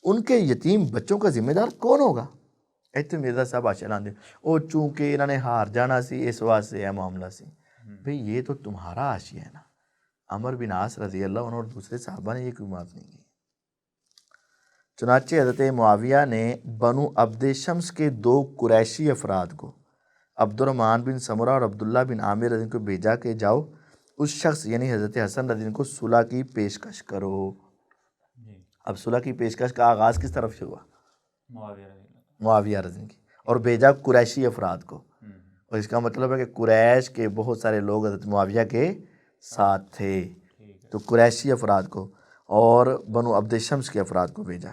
ان کے یتیم بچوں کا ذمہ دار کون ہوگا؟ ایتھے مرزا صاحب آشیلان دے او چونکہ انہوں نے ہار جانا سی اس واسطے ہے معاملہ سی. بھئی یہ تو تمہارا آشی ہے نا. عمر بن عاص رضی اللہ عنہ اور دوسرے صحابہ نے یہ کوئی معاف نہیں کی. چنانچہ حضرت معاویہ نے بنو عبد شمس کے 2 قریشی افراد کو، عبد الرحمن بن سمرہ اور عبداللہ بن عامر رضی اللہ عنہ کو بھیجا کہ جاؤ اس شخص یعنی حضرت حسن رضی اللہ عنہ کو صلح کی پیشکش کرو. اب صلح کی پیشکش کا آغاز کس طرف سے ہوا؟ معاویہ رضی اللہ عنہ کی، اور بھیجا قریشی افراد کو. اور اس کا مطلب ہے کہ قریش کے بہت سارے لوگ حضرت معاویہ کے ساتھ تھے، تو قریشی افراد کو اور بنو عبد شمس کے افراد کو بھیجا.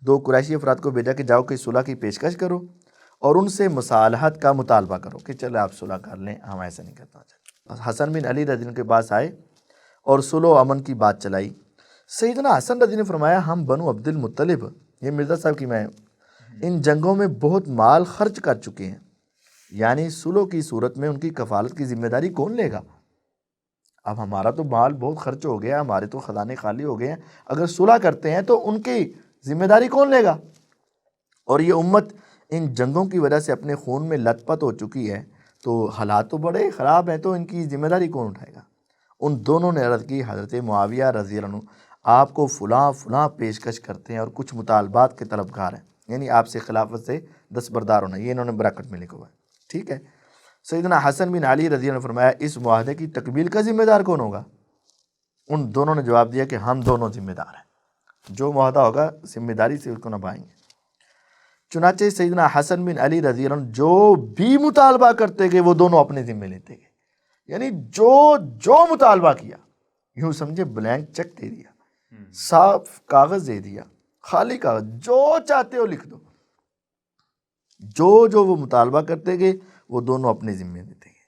2 قریشی افراد کو بھیجا کہ جاؤ کہ صلح کی پیشکش کرو اور ان سے مصالحت کا مطالبہ کرو کہ چلے آپ صلح کر لیں، ہم ایسا نہیں کرنا چاہتے. حسن بن علی رضی اللہ عنہ کے پاس آئے اور صلح و امن کی بات چلائی. سیدنا حسن رضی اللہ عنہ نے فرمایا ہم بنو عبد المطلب، یہ مرزا صاحب کی میں ان جنگوں میں بہت مال خرچ کر چکے ہیں، یعنی صلح کی صورت میں ان کی کفالت کی ذمہ داری کون لے گا؟ اب ہمارا تو مال بہت خرچ ہو گیا، ہمارے تو خزانے خالی ہو گئے ہیں، اگر صلح کرتے ہیں تو ان کی ذمہ داری کون لے گا؟ اور یہ امت ان جنگوں کی وجہ سے اپنے خون میں لت پت ہو چکی ہے، تو حالات تو بڑے خراب ہیں، تو ان کی ذمہ داری کون اٹھائے گا؟ ان دونوں نے عرض کی حضرت معاویہ رضی اللہ عنہ آپ کو فلاں فلاں پیشکش کرتے ہیں اور کچھ مطالبات کے طلبگار ہیں، یعنی آپ سے خلافت سے دستبردار ہونا، یہ انہوں نے براکٹ میں لکھا ہوا ہے. ٹھیک ہے. سیدنا حسن بن علی رضی اللہ عنہ نے فرمایا اس معاہدے کی تکمیل کا ذمہ دار کون ہوگا؟ ان دونوں نے جواب دیا کہ ہم دونوں ذمہ دار ہیں، جو معاہدہ ہوگا ذمہ داری سے اس کو نبھائیں گے. چنانچہ سیدنا حسن بن علی رضی اللہ عنہ جو بھی مطالبہ کرتے گئے وہ دونوں اپنے ذمہ لیتے گئے، یعنی جو مطالبہ کیا، یوں سمجھے بلینک چیک دے دیا، صاف کاغذ دے دیا، خالی کاغذ، جو چاہتے ہو لکھ دو. جو وہ مطالبہ کرتے گئے وہ دونوں اپنے ذمہ دیتے گئے.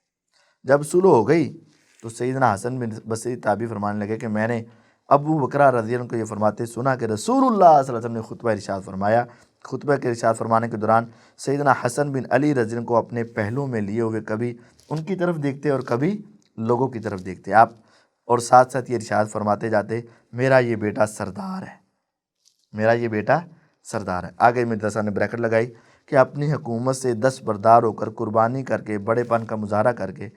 جب صلح ہو گئی تو سیدنا حسن بن بصری تابعی فرمانے لگے کہ میں نے ابو بکرہ رضی اللہ عنہ کو یہ فرماتے سنا کہ رسول اللہ صلی اللہ علیہ وسلم نے خطبہ ارشاد فرمایا. خطبہ کے ارشاد فرمانے کے دوران سیدنا حسن بن علی رضی اللہ عنہ کو اپنے پہلو میں لیے ہوئے کبھی ان کی طرف دیکھتے اور کبھی لوگوں کی طرف دیکھتے آپ، اور ساتھ ساتھ یہ ارشاد فرماتے جاتے میرا یہ بیٹا سردار ہے، میرا یہ بیٹا سردار ہے. آگے مدرسہ نے بریکٹ لگائی کہ اپنی حکومت سے دستبردار ہو کر قربانی کر کے بڑے پن کا مظاہرہ کر کے،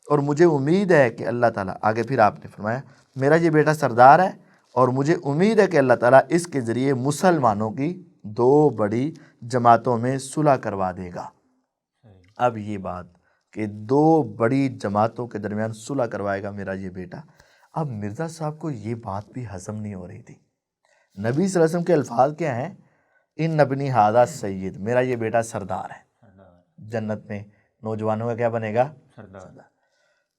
اور مجھے امید ہے کہ اللہ تعالیٰ، آگے پھر آپ نے فرمایا میرا یہ بیٹا سردار ہے اور مجھے امید ہے کہ اللہ تعالیٰ اس کے ذریعے مسلمانوں کی 2 بڑی جماعتوں میں صلح کروا دے گا. اب یہ بات کہ 2 بڑی جماعتوں کے درمیان صلح کروائے گا میرا یہ بیٹا، اب مرزا صاحب کو یہ بات بھی ہضم نہیں ہو رہی تھی. نبی صلی اللہ علیہ وسلم کے الفاظ کیا ہیں؟ ان ابنی ھذا سید، میرا یہ بیٹا سردار ہے، جنت میں نوجوانوں کا کیا بنے گا؟ سردار.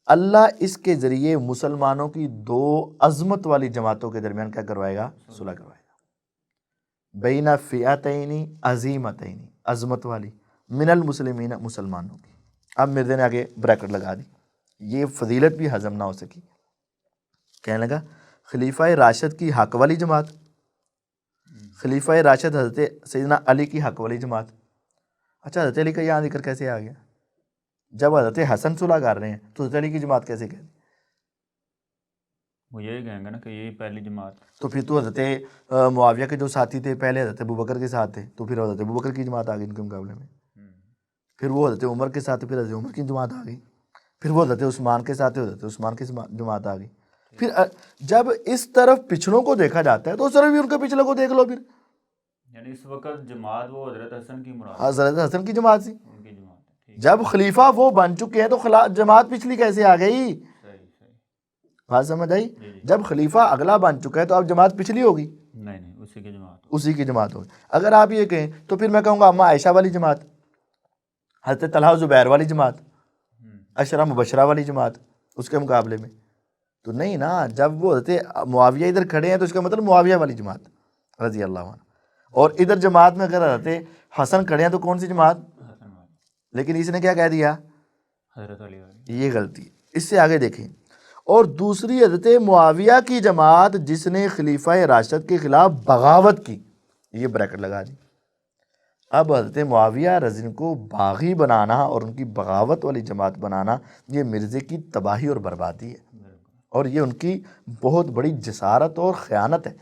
اللہ اس کے ذریعے مسلمانوں کی 2 عظمت والی جماعتوں کے درمیان کیا کروائے گا؟ صلح کروائے گا. بین فئتین عظیمتین، عظمت والی، من المسلمین، مسلمانوں کی. اب مرزا نے آگے بریکٹ لگا دی، یہ فضیلت بھی ہضم نہ ہو سکی. کہنے لگا خلیفہ راشد کی حق والی جماعت، خلیفہ راشد حضرت سیدنا علی کی حق والی جماعت. اچھا حضرت علی کا یہاں ذکر کیسے آ گیا؟ جب حضرت حسن صلح کر رہے ہیں تو حضرت علی کی جماعت کیسے کہہ دی؟ وہ یہی کہیں گے نا کہ یہی پہلی جماعت. تو پھر تو حضرت معاویہ کے جو ساتھی تھے پہلے حضرت ابوبکر کے ساتھ تھے، تو پھر حضرت ابوبکر کی جماعت آ گئی ان کے مقابلے میں. پھر وہ حضرت عمر کے ساتھ، پھر حضرت عمر کی جماعت آ گئی. پھر وہ حضرت عثمان کے ساتھ، حضرت عثمان کی جماعت آ گئی. پھر جب اس طرف پچھڑوں کو دیکھا جاتا ہے تو اس طرف بھی ان کے پچھلے کو دیکھ لو. پھر یعنی اس وقت جماعت وہ حضرت حسن کی مراد حضرت حسن کی جماعت تھی. ان کی جماعت ہے. ٹھیک. جب خلیفہ وہ بن چکے ہیں تو جماعت پچھلی کیسے آ گئی؟ صحیح صحیح. بات سمجھ آئی؟ جی جی. جب خلیفہ اگلا بن چکا ہے تو اب جماعت پچھلی ہوگی؟ نہیں اسی کی جماعت. اسی کی جماعت ہوگی. اگر آپ یہ کہیں تو پھر میں کہوں گا اماں عائشہ والی جماعت، حضرت طلحہ زبیر والی جماعت، عشرہ مبشرہ والی جماعت اس کے مقابلے میں تو نہیں نا. جب وہ حضرت معاویہ ادھر کھڑے ہیں تو اس کا مطلب معاویہ والی جماعت رضی اللہ عنہ، اور ادھر جماعت میں اگر حضرت حسن کھڑے ہیں تو کون سی جماعت؟ حسن والی. لیکن اس نے کیا کہہ دیا؟ حضرت علی والی. یہ غلطی. اس سے آگے دیکھیں. اور دوسری حضرت معاویہ کی جماعت جس نے خلیفہ راشد کے خلاف بغاوت کی، یہ بریکٹ لگا دی. اب حضرت معاویہ رضی اللہ عنہ کو باغی بنانا اور ان کی بغاوت والی جماعت بنانا یہ مرزے کی تباہی اور بربادی ہے، اور یہ ان کی بہت بڑی جسارت اور خیانت ہے.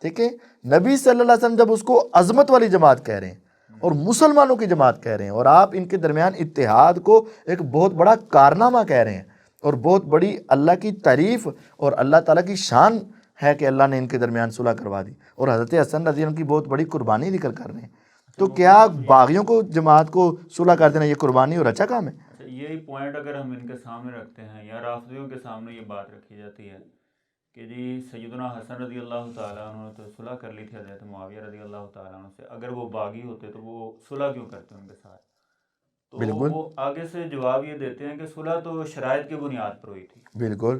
دیکھیں نبی صلی اللہ علیہ وسلم جب اس کو عظمت والی جماعت کہہ رہے ہیں اور مسلمانوں کی جماعت کہہ رہے ہیں، اور آپ ان کے درمیان اتحاد کو ایک بہت بڑا کارنامہ کہہ رہے ہیں اور بہت بڑی اللہ کی تعریف اور اللہ تعالیٰ کی شان ہے کہ اللہ نے ان کے درمیان صلح کروا دی، اور حضرت حسن رضی اللہ عنہ کی بہت بڑی قربانی ذکر کر رہے ہیں، تو کیا باغیوں کو جماعت کو صلح کر دینا یہ قربانی اور اچھا کام ہے؟ یہی پوائنٹ اگر ہم ان کے سامنے رکھتے ہیں یا رافضیوں کے سامنے یہ بات رکھی جاتی ہے کہ جی سیدنا حسن رضی اللہ تعالیٰ عنہ نے تو صلح کر لی تھی حضرت معاویہ رضی اللہ تعالیٰ عنہ سے، اگر وہ باغی ہوتے تو وہ صلح کیوں کرتے ان کے ساتھ؟ تو بالکل وہ آگے سے جواب یہ دیتے ہیں کہ صلح تو شرائط کی بنیاد پر ہوئی تھی. بالکل.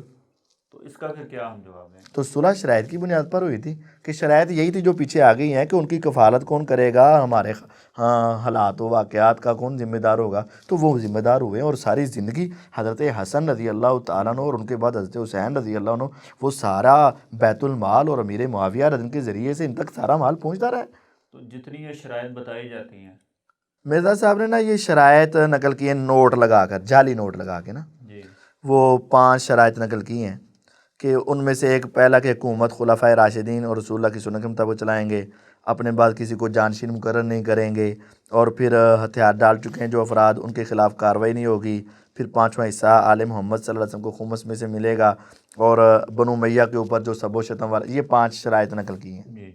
تو اس کا پھر کیا ہم جواب دیں؟ تو صلح شرائط کی بنیاد پر ہوئی تھی کہ شرائط یہی تھی جو پیچھے آ گئی ہیں کہ ان کی کفالت کون کرے گا، ہمارے حالات و واقعات کا کون ذمہ دار ہوگا، تو وہ ذمہ دار ہوئے اور ساری زندگی حضرت حسن رضی اللہ تعالیٰ عنہ اور ان کے بعد حضرت حسین رضی اللہ عنہ وہ سارا بیت المال اور امیر معاویہ رضی اللہ عنہ کے ذریعے سے ان تک سارا مال پہنچتا رہا ہے. تو جتنی یہ شرائط بتائی جاتی ہیں مرزا صاحب نے نا یہ شرائط نقل کی ہیں نوٹ لگا کر، جعلی نوٹ لگا کے نا، جی وہ 5 شرائط نقل کی ہیں کہ ان میں سے ایک پہلا کہ حکومت خلفائے راشدین اور رسول اللہ کی سنت کے مطابق چلائیں گے، اپنے بعد کسی کو جانشین مقرر نہیں کریں گے، اور پھر ہتھیار ڈال چکے ہیں جو افراد ان کے خلاف کارروائی نہیں ہوگی. پھر 5واں حصہ آل محمد صلی اللہ علیہ وسلم کو خمس میں سے ملے گا، اور بنو امیہ کے اوپر جو سب و شتم والا، یہ 5 شرائط نقل کی ہیں. جی.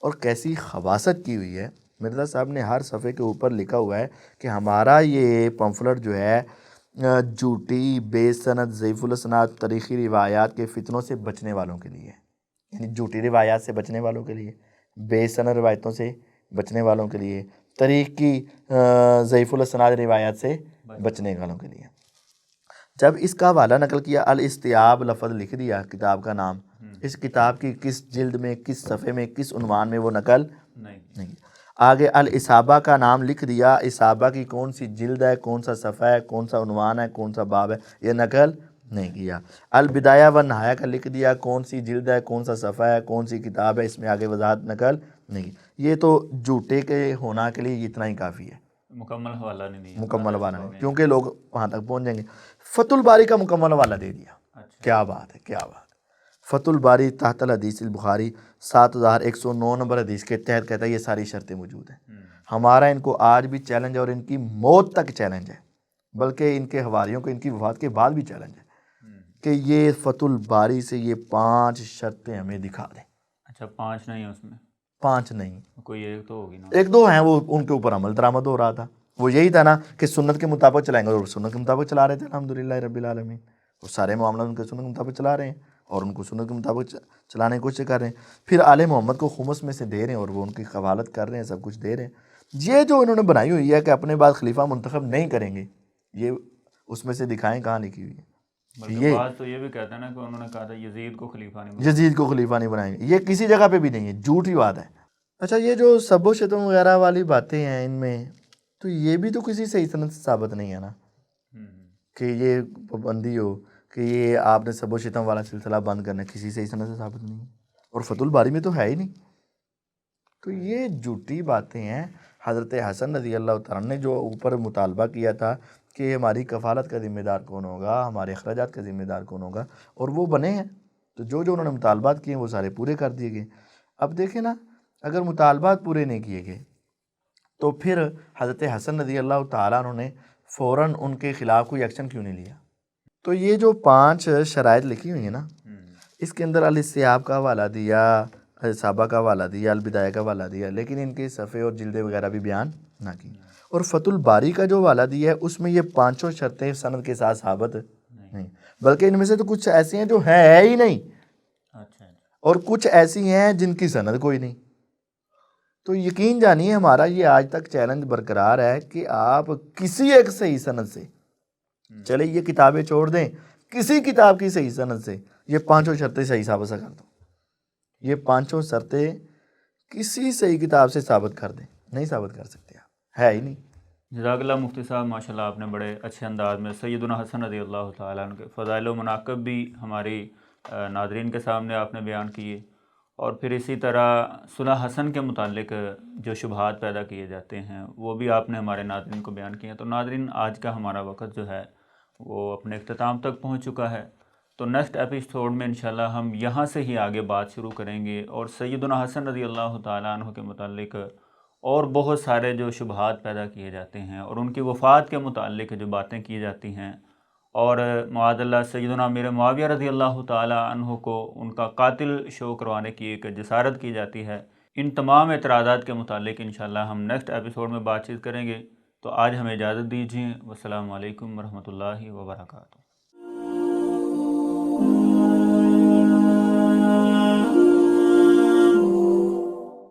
اور کیسی خباثت کی ہوئی ہے. مرزا صاحب نے ہر صفحے کے اوپر لکھا ہوا ہے کہ ہمارا یہ پمفلٹ جو ہے جھوٹی بے سند ضعیف الاسناد تاریخی روایات کے فتنوں سے بچنے والوں کے لیے، یعنی جھوٹی روایات سے بچنے والوں کے لیے، بے سند روایتوں سے بچنے والوں کے لیے، تاریخی ضعیف الاسناد روایات سے بچنے والوں کے لیے. جب اس کا حوالہ نقل کیا، الاستیاب لفظ لکھ دیا کتاب کا نام، اس کتاب کی کس جلد میں، کس صفحے میں، کس عنوان میں وہ نقل نہیں. آگے الاصابہ کا نام لکھ دیا، اصابہ کی کون سی جلد ہے، کون سا صفحہ ہے، کون سا عنوان ہے، کون سا باب ہے، یہ نقل نہیں کیا. البدایہ و نہایہ کا لکھ دیا، کون سی جلد ہے، کون سا صفحہ ہے، کون سی کتاب ہے، اس میں آگے وضاحت نقل نہیں کی. یہ تو جھوٹے کے ہونا کے لیے اتنا ہی کافی ہے، مکمل حوالہ نہیں ہے، مکمل حوالہ نہیں، کیونکہ لوگ وہاں تک پہنچ جائیں گے. فتح الباری کا مکمل حوالہ دے دیا. کیا بات ہے، کیا بات ہے. فتح الباری تحت الحدیث البخاری 7109 نمبر حدیث کے تحت کہتا ہے یہ ساری شرطیں موجود ہیں. ہمارا ان کو آج بھی چیلنج ہے اور ان کی موت تک چیلنج ہے، بلکہ ان کے حواریوں کو ان کی وفات کے بعد بھی چیلنج ہے کہ یہ فتح الباری سے یہ 5 شرطیں ہمیں دکھا دیں. اچھا 5 نہیں ہیں اس میں؟ 5 نہیں، کوئی ایک تو ہوگی نا. 1-2 ہیں، وہ ان کے اوپر عمل درآمد ہو رہا تھا. وہ یہی تھا نا کہ سنت کے مطابق چلائیں گے، اور سنت کے مطابق چلا رہے تھے الحمدللہ رب العالمین. وہ سارے معاملات ان کے سنت کے مطابق چلا رہے ہیں اور ان کو سنت کے مطابق چلانے کی کوشش کر رہے ہیں. پھر آل محمد کو خمس میں سے دے رہے ہیں اور وہ ان کی قوالت کر رہے ہیں، سب کچھ دے رہے ہیں. یہ جو انہوں نے بنائی ہوئی ہے کہ اپنے بعد خلیفہ منتخب نہیں کریں گے، یہ اس میں سے دکھائیں کہاں لکھی ہوئی ہے. یہ بات تو یہ بھی کہتے ہیں نا کہ انہوں نے کہا تھا یزید کو خلیفہ نہیں بنائیں گے. یزید کو خلیفہ نہیں بنائیں گے، یہ کسی جگہ پہ بھی نہیں ہے، جھوٹی بات ہے. اچھا یہ جو سب و شتم وغیرہ والی باتیں ہیں ان میں، تو یہ بھی تو کسی صحیح سند سے ثابت نہیں ہے نا کہ یہ پابندی ہو کہ یہ آپ نے سب و شتم والا سلسلہ بند کرنا، کسی صحیح سند سے ثابت نہیں ہے، اور فتح الباری میں تو ہے ہی نہیں. تو یہ جھوٹی باتیں ہیں. حضرت حسن رضی اللہ تعالیٰ نے جو اوپر مطالبہ کیا تھا کہ ہماری کفالت کا ذمہ دار کون ہوگا، ہمارے اخراجات کا ذمہ دار کون ہوگا، اور وہ بنے ہیں. تو جو انہوں نے مطالبات کیے ہیں وہ سارے پورے کر دیے گئے۔ اب دیکھیں نا، اگر مطالبات پورے نہیں کیے گئے تو پھر حضرت حسن رضی اللہ تعالیٰ عنہ نے فوراً ان کے خلاف کوئی ایکشن کیوں نہیں لیا؟ تو یہ جو 5 شرائط لکھی ہوئی ہیں نا، اس کے اندر الاستیاب کا حوالہ دیا، صحابہ کا حوالہ دیا، البدایہ کا حوالہ دیا، لیکن ان کے صفحے اور جلدیں وغیرہ بھی بیان نہ کی۔ اور فتح الباری کا جو حوالہ دیا ہے اس میں یہ 5 شرطیں سند کے ساتھ ثابت نہیں، بلکہ ان میں سے تو کچھ ایسی ہیں جو ہے ہی نہیں، اور کچھ ایسی ہیں جن کی سند کوئی نہیں۔ تو یقین جانیے ہمارا یہ آج تک چیلنج برقرار ہے کہ آپ کسی ایک صحیح سند سے، چلے یہ کتابیں چھوڑ دیں، کسی کتاب کی صحیح سند سے یہ 5 شرطیں صحیح ثابت کر دو، یہ 5 شرطیں کسی صحیح کتاب سے ثابت کر دیں، نہیں ثابت کر سکتے آپ، ہے ہی نہیں۔ جزاک اللہ مفتی صاحب، ماشاءاللہ آپ نے بڑے اچھے انداز میں سیدنا حسن رضی اللہ تعالیٰ عنہ کے فضائل و مناقب بھی ہماری ناظرین کے سامنے آپ نے بیان کیے، اور پھر اسی طرح صلح حسن کے متعلق جو شبہات پیدا کیے جاتے ہیں وہ بھی آپ نے ہمارے ناظرین کو بیان کیے ہیں۔ تو ناظرین، آج کا ہمارا وقت جو ہے وہ اپنے اختتام تک پہنچ چکا ہے، تو نیکسٹ ایپیسوڈ میں انشاءاللہ ہم یہاں سے ہی آگے بات شروع کریں گے، اور سیدنا حسن رضی اللہ تعالیٰ عنہ کے متعلق اور بہت سارے جو شبہات پیدا کیے جاتے ہیں اور ان کی وفات کے متعلق جو باتیں کی جاتی ہیں، اور معاذ اللہ سیدنا امیر معاویہ رضی اللہ تعالیٰ عنہ کو ان کا قاتل شو کروانے کی ایک جسارت کی جاتی ہے، ان تمام اعتراضات کے متعلق انشاءاللہ ہم نیکسٹ ایپیسوڈ میں بات چیت کریں گے۔ تو آج ہمیں اجازت دیجیے، والسلام علیکم ورحمۃ اللہ وبرکاتہ۔